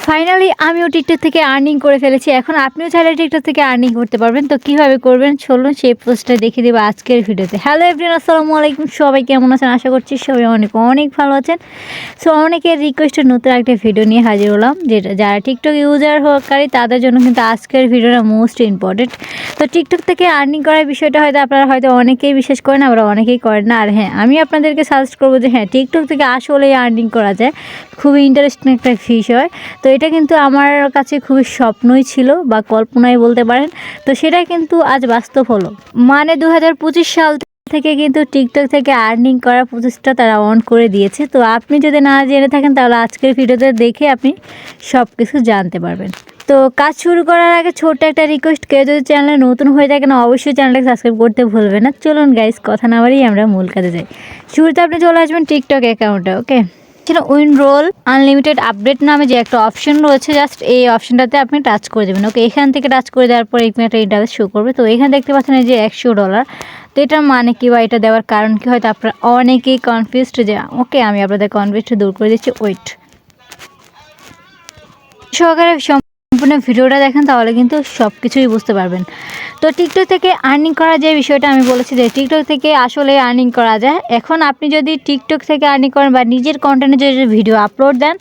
Finally আমিও TikTok থেকে earning করে ফেলেছি। এখন আপনিও চাইলে টিকটক থেকে আর্নিং করতে পারবেন। তো কিভাবে করবেন চলুন সেই পোস্টটা দেখিয়ে দেবো আজকের ভিডিওতে। হ্যালো এভরিওয়ান, আসসালামু আলাইকুম। সবাই কেমন আছেন? আশা করছি সবাই অনেক অনেক ভালো আছেন। সো অনেকের রিকোয়েস্টে নতুন একটা ভিডিও নিয়ে হাজির হলাম, যেটা যারা টিকটক ইউজার হওয়াকারী তাদের জন্য কিন্তু আজকের ভিডিওটা মোস্ট ইম্পর্টেন্ট। তো টিকটক থেকে আর্নিং করার বিষয়টা হয়তো আপনারা হয়তো অনেকেই বিশ্বাস করেন, আবার অনেকেই করেন না। আর হ্যাঁ, আমি আপনাদেরকে সাজেস্ট করবো যে হ্যাঁ, টিকটক থেকে আসলেই আর্নিং করা যায়। খুবই ইন্টারেস্টিং একটা বিষয়। তো এটা কিন্তু আমার কাছে খুবই স্বপ্নই ছিল বা কল্পনাই বলতে পারেন। তো সেটাই কিন্তু আজ বাস্তব হলো। মানে 2025 সাল থেকে কিন্তু টিকটক থেকে আর্নিং করার প্রচেষ্টা তারা অন করে দিয়েছে। তো আপনি যদি না জেনে থাকেন তাহলে আজকের ভিডিওতে দেখে আপনি সব কিছু জানতে পারবেন। তো কাজ শুরু করার আগে ছোট্ট একটা রিকোয়েস্ট, কেউ যদি চ্যানেলে নতুন হয়ে থাকেন অবশ্যই চ্যানেলটাকে সাবস্ক্রাইব করতে ভুলবেন না। চলুন গাইস, কথা না বাড়িয়ে আমরা মূল কাজে যাই। শুরুতে আপনি চলে আসবেন টিকটক অ্যাকাউন্টে। ওকে, উইনরোল আনলিমিটেড আপডেট নামে যে একটা অপশন রয়েছে, জাস্ট এই অপশনটাতে আপনি টাচ করে দেবেন। ওকে, এখান থেকে টাচ করে দেওয়ার পর এখানে একটা ইন্টারভেস শো করবে। তো এখানে দেখতে পাচ্ছেন এই যে $100। তো এটার মানে কি বা এটা দেওয়ার কারণ কি, হয়তো আপনারা অনেকেই কনফিউজড যে ওকে, আমি আপনাদের কনফিউজড দূর করে দিচ্ছি। ওয়েট সহকারে সম্পূর্ণ ভিডিওটা দেখেন, তাহলে কিন্তু সব কিছুই বুঝতে পারবেন। তো টিকটক থেকে আর্নিং করার যে বিষয়টা আমি বলেছি যে টিকটক থেকে আসলে আর্নিং করা যায়। এখন আপনি যদি টিকটক থেকে আর্নিং করেন বা নিজের কন্টেন্টে যদি ভিডিও আপলোড দেন,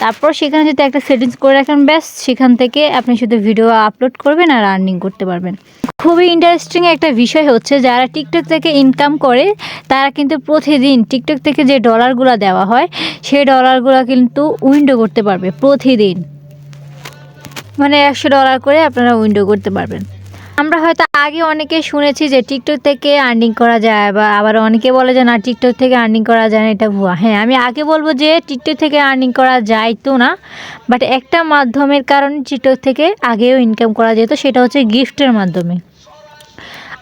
তারপর সেখানে যদি একটা সেটিংস করে রাখেন, ব্যাস সেখান থেকে আপনি শুধু ভিডিও আপলোড করবেন আর আর্নিং করতে পারবেন। খুবই ইন্টারেস্টিং একটা বিষয় হচ্ছে, যারা টিকটক থেকে ইনকাম করে তারা কিন্তু প্রতিদিন টিকটক থেকে যে ডলারগুলো দেওয়া হয় সেই ডলারগুলো কিন্তু উইন্ডো করতে পারবে প্রতিদিন। মানে $100 করে আপনারা উইন্ডো করতে পারবেন। আমরা হয়তো আগে অনেকে শুনেছি যে টিকটক থেকে আর্নিং করা যায়, বা আবার অনেকে বলে যে না টিকটক থেকে আর্নিং করা যায় না, এটা ভুয়া। হ্যাঁ, আমি আগে বলবো যে টিকটক থেকে আর্নিং করা যায় তো না, বাট একটা মাধ্যমের কারণে টিকটক থেকে আগেও ইনকাম করা যেত, সেটা হচ্ছে গিফটের মাধ্যমে।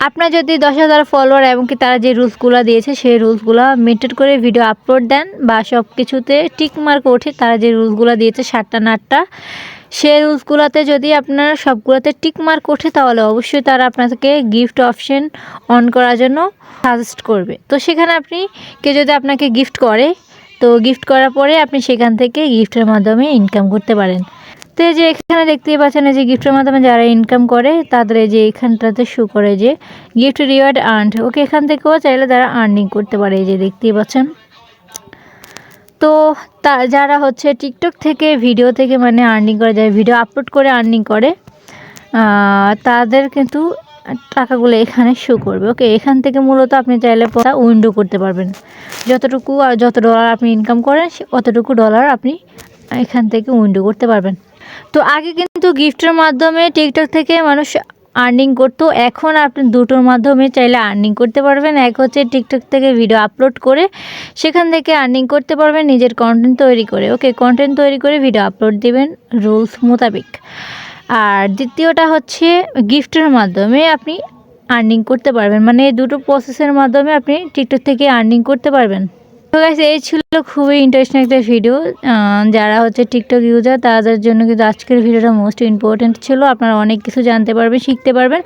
আপনার যদি 10,000 ফলোয়ার এবং কি তারা যে রুলসগুলো দিয়েছে সেই রুলসগুলো মেনটেন করে ভিডিও আপলোড দেন বা সব কিছুতে টিক মার্ক ওঠে, তারা যে রুলসগুলো দিয়েছে 7টা না 8টা, সেই রুলসগুলোতে যদি আপনার সবগুলোতে টিক মার্ক ওঠে তাহলে অবশ্যই তারা আপনাকে গিফট অপশন অন করার জন্য সাজেস্ট করবে। তো সেখানে আপনি কেউ যদি আপনাকে গিফট করে, তো গিফট করার পরে আপনি সেখান থেকে গিফটের মাধ্যমে ইনকাম করতে পারেন। তো এই যে এখানে দেখতেই পাচ্ছেন যে গিফটের মাধ্যমে যারা ইনকাম করে তাদের এই যে এখানটাতে শো করে যে গিফট রিওয়ার্ড আর্নড। ওকে, এখান থেকেও চাইলে তারা আর্নিং করতে পারে, এই যে দেখতেই পাচ্ছেন। তো যারা হচ্ছে টিকটক থেকে ভিডিও থেকে মানে আর্নিং করে যায়, ভিডিও আপলোড করে আর্নিং করে, তাদের কিন্তু টাকাগুলো এখানে শো করবে। ওকে, এখান থেকে মূলত আপনি চাইলে উইন্ডো করতে পারবেন। যতটুকু আর যত ডলার আপনি ইনকাম করেন অতটুকু ডলার আপনি এখান থেকে উইন্ডো করতে পারবেন। তো আগে কিন্তু গিফটের মাধ্যমে টিকটক থেকে মানুষ আর্নিং করতো, এখন আপনি দুটোর মাধ্যমে চাইলে আর্নিং করতে পারবেন। এক হচ্ছে টিকটক থেকে ভিডিও আপলোড করে সেখান থেকে আর্নিং করতে পারবেন নিজের কন্টেন্ট তৈরি করে। ওকে, কন্টেন্ট তৈরি করে ভিডিও আপলোড দিবেন রুলস মোতাবেক। আর দ্বিতীয়টা হচ্ছে গিফটের মাধ্যমে আপনি আর্নিং করতে পারবেন। মানে এই দুটো প্রসেসের মাধ্যমে আপনি টিকটক থেকে আর্নিং করতে পারবেন। তো গাইস, এই ছিল খুবই ইন্টারেস্টিং একটা ভিডিও। যারা হচ্ছে টিকটক ইউজার তাদের জন্য কিন্তু আজকের ভিডিওটা মোস্ট ইম্পর্টেন্ট ছিল। আপনারা অনেক কিছু জানতে পারবেন, শিখতে পারবেন।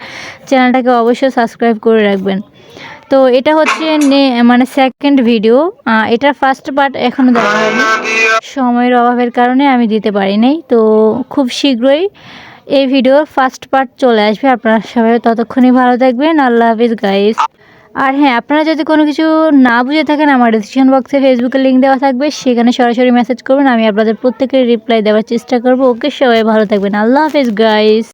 চ্যানেলটাকে অবশ্যই সাবস্ক্রাইব করে রাখবেন। তো এটা হচ্ছে মানে সেকেন্ড ভিডিও। এটার ফার্স্ট পার্ট এখনও দেওয়া হয়নি, সময়ের অভাবের কারণে আমি দিতে পারি নাই। তো খুব শীঘ্রই এই ভিডিওর ফার্স্ট পার্ট চলে আসবে। আপনারা সবাই ততক্ষণই ভালো থাকবেন। আল্লাহ হাফিজ গাইস। আর হ্যাঁ, আপনারা যদি কোনো কিছু না বুঝে থাকেন আমার ডিসক্রিপশন বক্সে ফেসবুকের লিঙ্ক দেওয়া থাকবে, সেখানে সরাসরি মেসেজ করবেন, আমি আপনাদের প্রত্যেকের রিপ্লাই দেওয়ার চেষ্টা করব। ওকে, সবাই ভালো থাকবেন। আল্লাহ হাফিজ গাইস।